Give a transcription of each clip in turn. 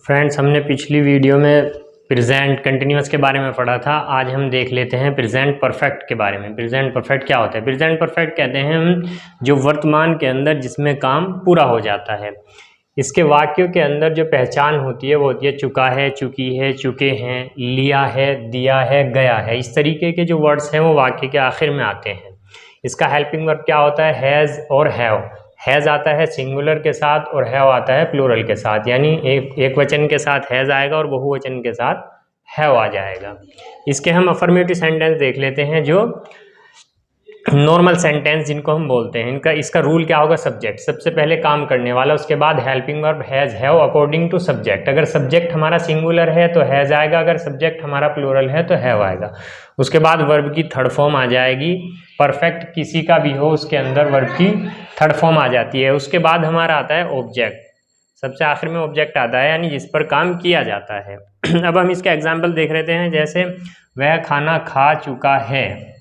Friends, हमने पिछली video में प्रेजेंट कंटिन्यूअस के बारे में पढ़ा था। आज हम देख लेते हैं प्रेजेंट परफेक्ट के बारे में। प्रेजेंट परफेक्ट क्या होता है? प्रेजेंट परफेक्ट कहते हैं हम जो वर्तमान के अंदर जिसमें काम पूरा हो जाता है। इसके वाक्यों के अंदर जो पहचान होती है वो होती है चुका है, चुकी है, चुके हैं, लिया है, दिया है, गया है। इस तरीके के जो वर्ड्स हैं वो वाक्य के आखिर में आते हैं। इसका हेल्पिंग वर्ब क्या होता है? हैज़ और हैव। हैज़ आता है सिंगुलर के साथ और हैव आता है प्लूरल के साथ, यानी एक वचन के साथ हैज़ आएगा और बहुवचन के साथ हैव आ जाएगा। इसके हम अफर्मेटिव सेंटेंस देख लेते हैं, जो नॉर्मल सेंटेंस जिनको हम बोलते हैं। इसका रूल क्या होगा? सब्जेक्ट सबसे पहले काम करने वाला, उसके बाद helping verb has have according to subject. अगर सब्जेक्ट हमारा सिंगुलर है तो हैज़ आएगा, अगर सब्जेक्ट हमारा प्लूरल है तो हैव आएगा। उसके बाद वर्ब की थर्ड फॉर्म आ जाएगी। परफेक्ट किसी का भी हो उसके अंदर वर्ब की थर्ड फॉर्म आ जाती है। उसके बाद हमारा आता है ऑब्जेक्ट, सबसे आखिर में ऑब्जेक्ट आता है, यानी जिस पर काम किया जाता है। अब हम इसका एग्जाम्पल देख लेते हैं। जैसे वह खाना खा चुका है,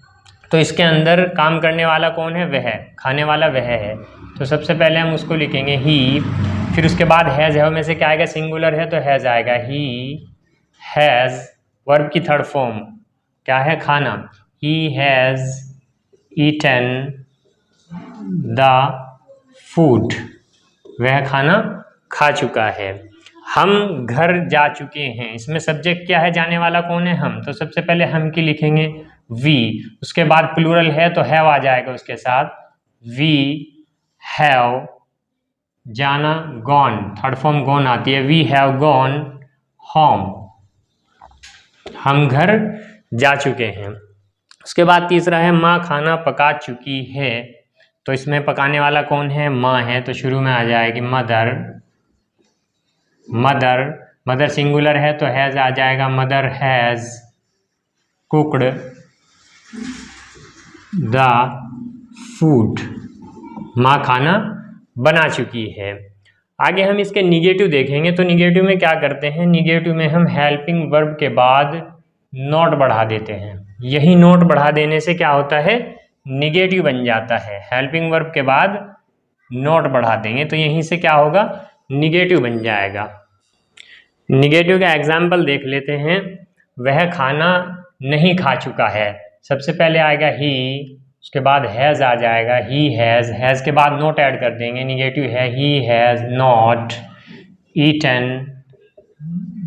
तो इसके अंदर काम करने वाला कौन है? वह। खाने वाला वह है, तो सबसे पहले हम उसको लिखेंगे ही। फिर उसके बाद हैज़ हैव में से क्या आएगा? सिंगुलर है तो हैज़ आएगा। ही हैज़ वर्ब की थर्ड फॉर्म क्या है? खाना। He has eaten the food. वह खाना खा चुका है। हम घर जा चुके हैं, इसमें सब्जेक्ट क्या है? जाने वाला कौन है? हम। तो सबसे पहले हम की लिखेंगे वी। उसके बाद प्लूरल है तो हैव आ जाएगा उसके साथ। वी हैव जाना, गॉन, थर्ड फॉर्म गॉन आती है। We have gone home. हम घर जा चुके हैं। उसके बाद तीसरा है माँ खाना पका चुकी है, तो इसमें पकाने वाला कौन है? माँ है, तो शुरू में आ जाएगी मदर। मदर, मदर सिंगुलर है तो हैज़ आ जाएगा। Mother has cooked the food. माँ खाना बना चुकी है। आगे हम इसके निगेटिव देखेंगे, तो निगेटिव में क्या करते हैं? निगेटिव में हम हेल्पिंग वर्ब के बाद नॉट बढ़ा देते हैं। यही नॉट बढ़ा देने से क्या होता है? निगेटिव बन जाता है। हेल्पिंग वर्ब के बाद नॉट बढ़ा देंगे तो यहीं से क्या होगा? निगेटिव बन जाएगा। निगेटिव का एग्जाम्पल देख लेते हैं। वह खाना नहीं खा चुका है, सबसे पहले आएगा ही, उसके बाद हैज़ आ जाएगा। ही हैज़ के बाद नॉट ऐड कर देंगे। निगेटिव है he has not eaten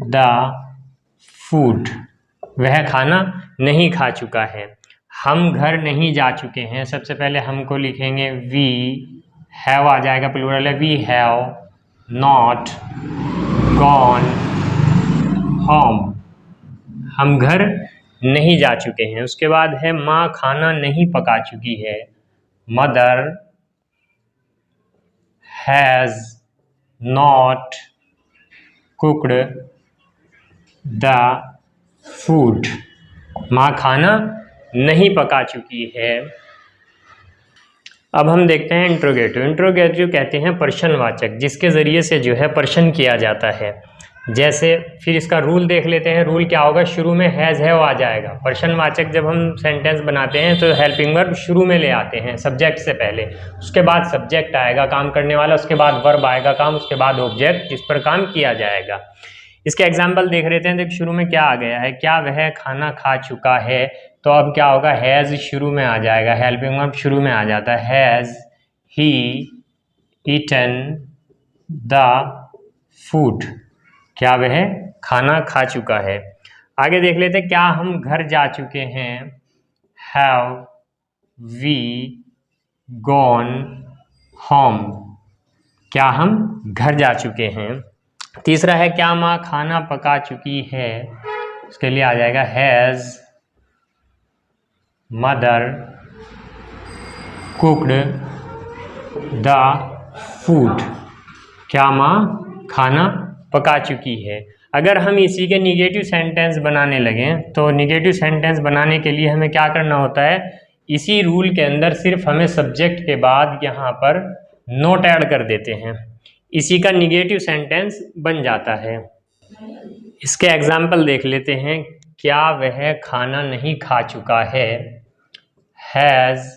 the food. वह खाना नहीं खा चुका है। हम घर नहीं जा चुके हैं, सबसे पहले हमको लिखेंगे वी। हैव आ जाएगा, प्लूरल है। We have not gone home. हम घर नहीं जा चुके हैं। उसके बाद है माँ खाना नहीं पका चुकी है। Mother has not cooked the food. माँ खाना नहीं पका चुकी है। अब हम देखते हैं इंट्रोगेटिव। इंट्रोगेटिव कहते हैं प्रश्नवाचक, जिसके ज़रिए से जो है प्रश्न किया जाता है। जैसे फिर इसका रूल देख लेते हैं। रूल क्या होगा? शुरू में हैज़ हैव आ जाएगा। प्रश्नवाचक जब हम सेंटेंस बनाते हैं तो हेल्पिंग वर्ब शुरू में ले आते हैं सब्जेक्ट से पहले। उसके बाद सब्जेक्ट आएगा काम करने वाला, उसके बाद वर्ब आएगा काम, उसके बाद ऑब्जेक्ट जिस पर काम किया जाएगा। इसके एग्जाम्पल देख लेते हैं। देखिए शुरू में क्या आ गया है? क्या वह खाना खा चुका है, तो अब क्या होगा? हैज़ शुरू में आ जाएगा। हेल्पिंग वर्ब शुरू में आ जाता है। Has he eaten the food. क्या वह खाना खा चुका है। आगे देख लेते हैं। क्या हम घर जा चुके हैं? Have we gone home. क्या हम घर जा चुके हैं। तीसरा है क्या माँ खाना पका चुकी है, उसके लिए आ जाएगा has mother cooked the food. क्या माँ खाना पका चुकी है। अगर हम इसी के निगेटिव सेंटेंस बनाने लगें तो निगेटिव सेंटेंस बनाने के लिए हमें क्या करना होता है? इसी रूल के अंदर सिर्फ हमें सब्जेक्ट के बाद यहाँ पर नोट ऐड कर देते हैं, इसी का निगेटिव सेंटेंस बन जाता है। इसके एग्जाम्पल देख लेते हैं। क्या वह खाना नहीं खा चुका है? हैज़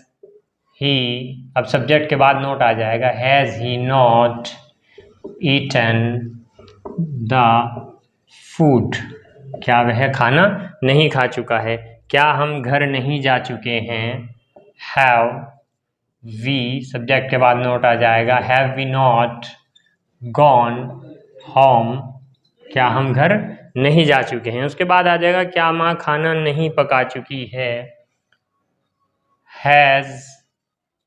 ही, अब सब्जेक्ट के बाद नोट आ जाएगा। Has he not eaten the food, क्या वह खाना नहीं खा चुका है। क्या हम घर नहीं जा चुके हैं, हैव वी, सब्जेक्ट के बाद नोट आ जाएगा, have we not gone home, क्या हम घर नहीं जा चुके हैं। उसके बाद आ जाएगा क्या माँ खाना नहीं पका चुकी है, has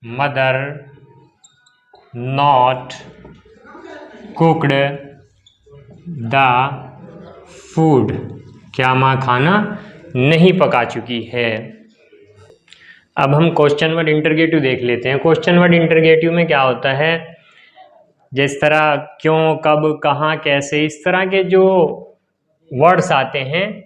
mother not cooked the food, क्या माँ खाना नहीं पका चुकी है। अब हम क्वेश्चन वर्ड इंटरगेटिव देख लेते हैं। क्वेश्चन वर्ड इंटरगेटिव में क्या होता है, जिस तरह क्यों, कब, कहाँ, कैसे, इस तरह के जो वर्ड्स आते हैं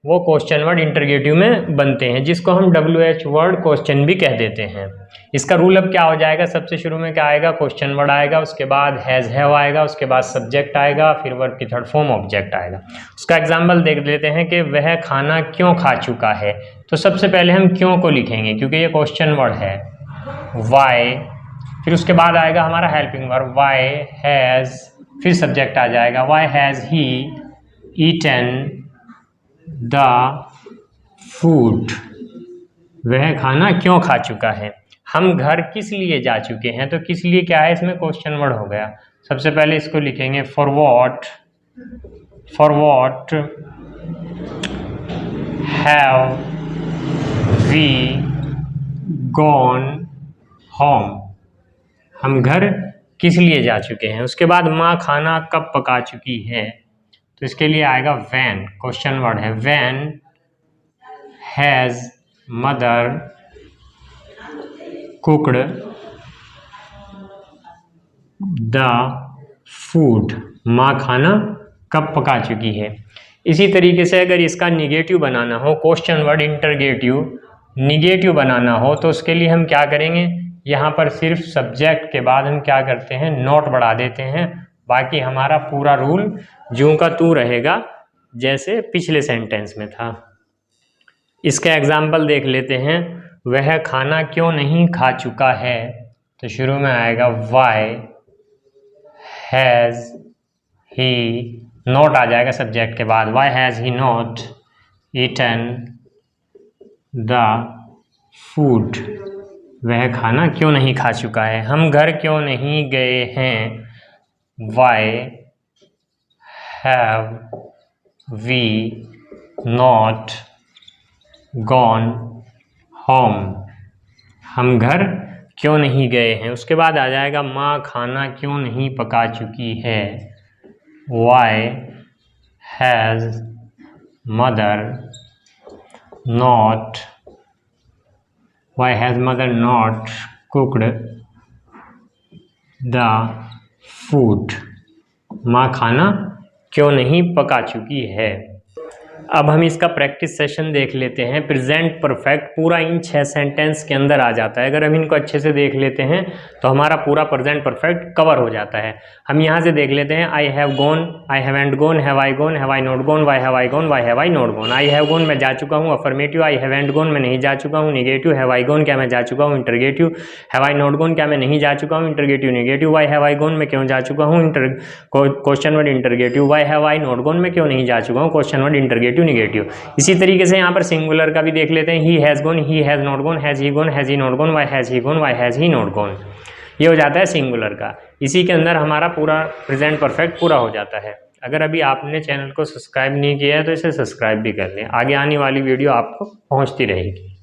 वो क्वेश्चन वर्ड इंटरगेटिव में बनते हैं, जिसको हम WH वर्ड क्वेश्चन भी कह देते हैं। इसका रूल अब क्या हो जाएगा, सबसे शुरू में क्या आएगा, क्वेश्चन वर्ड आएगा, उसके बाद हैज़ हैव आएगा, उसके बाद सब्जेक्ट आएगा, फिर वर्ब की थर्ड फॉर्म ऑब्जेक्ट आएगा। उसका एग्जाम्पल देख लेते हैं कि वह खाना क्यों खा चुका है। तो सबसे पहले हम क्यों को लिखेंगे क्योंकि ये क्वेश्चन वर्ड है, वाई, फिर उसके बाद आएगा हमारा हेल्पिंग वर्ब वाई हैज़, फिर सब्जेक्ट आ जाएगा why has he eaten the food, वह खाना क्यों खा चुका है। हम घर किस लिए जा चुके हैं, तो किस लिए क्या है, इसमें क्वेश्चन वर्ड हो गया। सबसे पहले इसको लिखेंगे for what have we gone home, हम घर किस लिए जा चुके हैं। उसके बाद माँ खाना कब पका चुकी है, तो इसके लिए आएगा व्हेन, क्वेश्चन वर्ड है, when has mother cooked the food, माँ खाना कब पका चुकी है। इसी तरीके से अगर इसका निगेटिव बनाना हो, क्वेश्चन वर्ड इंटरगेटिव निगेटिव बनाना हो, तो उसके लिए हम क्या करेंगे, यहाँ पर सिर्फ सब्जेक्ट के बाद हम क्या करते हैं, नोट बढ़ा देते हैं। बाकी हमारा पूरा रूल ज्यों का त्यों रहेगा जैसे पिछले सेंटेंस में था। इसका एग्जाम्पल देख लेते हैं, वह खाना क्यों नहीं खा चुका है, तो शुरू में आएगा वाई हैज़ ही, नोट आ जाएगा सब्जेक्ट के बाद, why has he not eaten the food, वह खाना क्यों नहीं खा चुका है। हम घर क्यों नहीं गए हैं, why have we not gone home, हम घर क्यों नहीं गए हैं। उसके बाद आ जाएगा माँ खाना क्यों नहीं पका चुकी है, why has mother not cooked the food, माँ खाना क्यों नहीं पका चुकी है। अब हम इसका प्रैक्टिस सेशन देख लेते हैं। प्रेजेंट परफेक्ट पूरा इन 6 सेंटेंस के अंदर आ जाता है। अगर हम इनको अच्छे से देख लेते हैं तो हमारा पूरा प्रेजेंट परफेक्ट कवर हो जाता है। हम यहाँ से देख लेते हैं, I have gone, I haven't gone, have I gone, have I not gone, why have I gone, why have I not gone. I have gone मैं जा चुका हूँ, अफर्मेटिव। आई हैवंट गॉन मैं नहीं जा चुका हूँ, निगेटिव। हैव आई गॉन क्या मैं जा चुका हूँ, interrogative. Have I not gone क्या मैं नहीं जा चुका हूँ, interrogative negative. Why have I gone मैं क्यों जा चुका हूँ, question word interrogative. Why have I not gone मैं क्यों नहीं जा चुका हूँ, क्वेश्चन वर्ड इंटरगेटिव निगेटिव। इसी तरीके से यहाँ पर सिंगुलर का भी देख लेते हैं, he has gone, he has not gone, has he gone, has he not gone, why has he gone, why has he not gone. ये हो जाता है सिंगुलर का। इसी के अंदर हमारा पूरा प्रेजेंट परफेक्ट पूरा हो जाता है। अगर अभी आपने चैनल को सब्सक्राइब नहीं किया है तो इसे सब्सक्राइब भी कर लें, आगे आने वाली वीडियो आपको पहुँचती रहेगी।